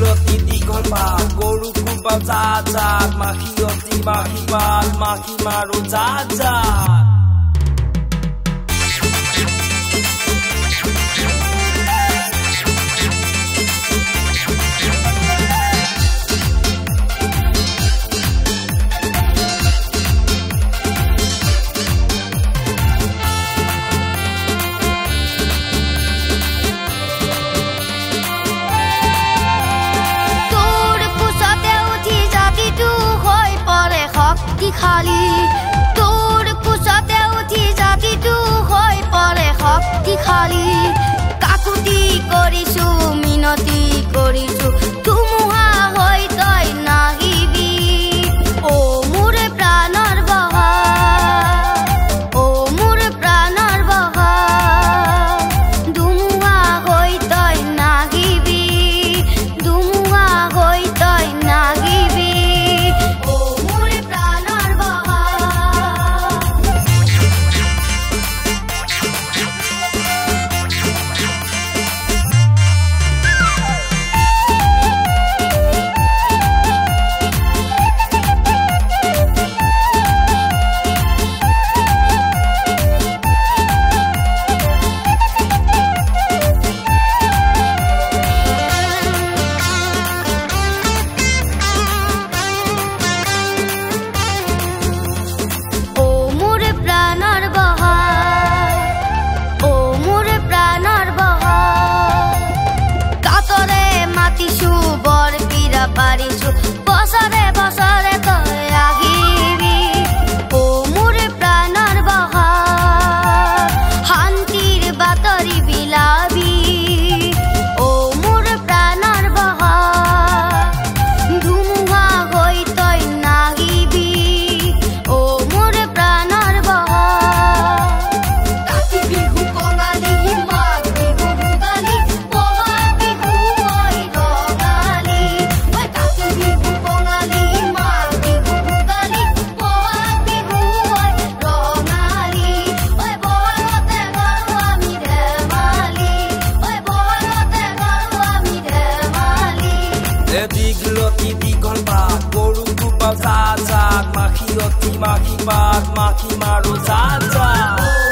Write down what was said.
দীঘলতি দীঘল পাত গৰু কোবাও জাত জাত মাখিয়তী মাখি পাত মাখি মাৰো জাত জাত খালি তোৰ কুচতে উঠি জাতিটো হৈ পৰে শক্তি খালি কাকুতি কৰিছো মিনতি কৰিছো তুমুহা হৈ তই নাহিবি ও মোৰ প্ৰাণৰ বহা ও মোৰ প্ৰাণৰ বহা দুমুহা হৈ তই নাহিবি দুমুহা হৈ তই নাহিবি পাৰিছো বছৰে বছৰে তই আহিবি ও মোৰ প্ৰাণৰ বহা শান্তিৰ বাতৰি বিলাবি ও মোৰ প্ৰাণৰ বহা ধুমুহা হৈ তই নাহিবি ও মোৰ প্ৰাণৰ বহা কাতি বিহু কঙালী মাঘ বিহু ভোগালী বহাগ বিহু হৈ ৰঙালী দীঘলতি দীঘল পাত গৰু কোবাও জাত জাত মাখিয়তী মাখি পাত মাখি মাৰো জাত জাত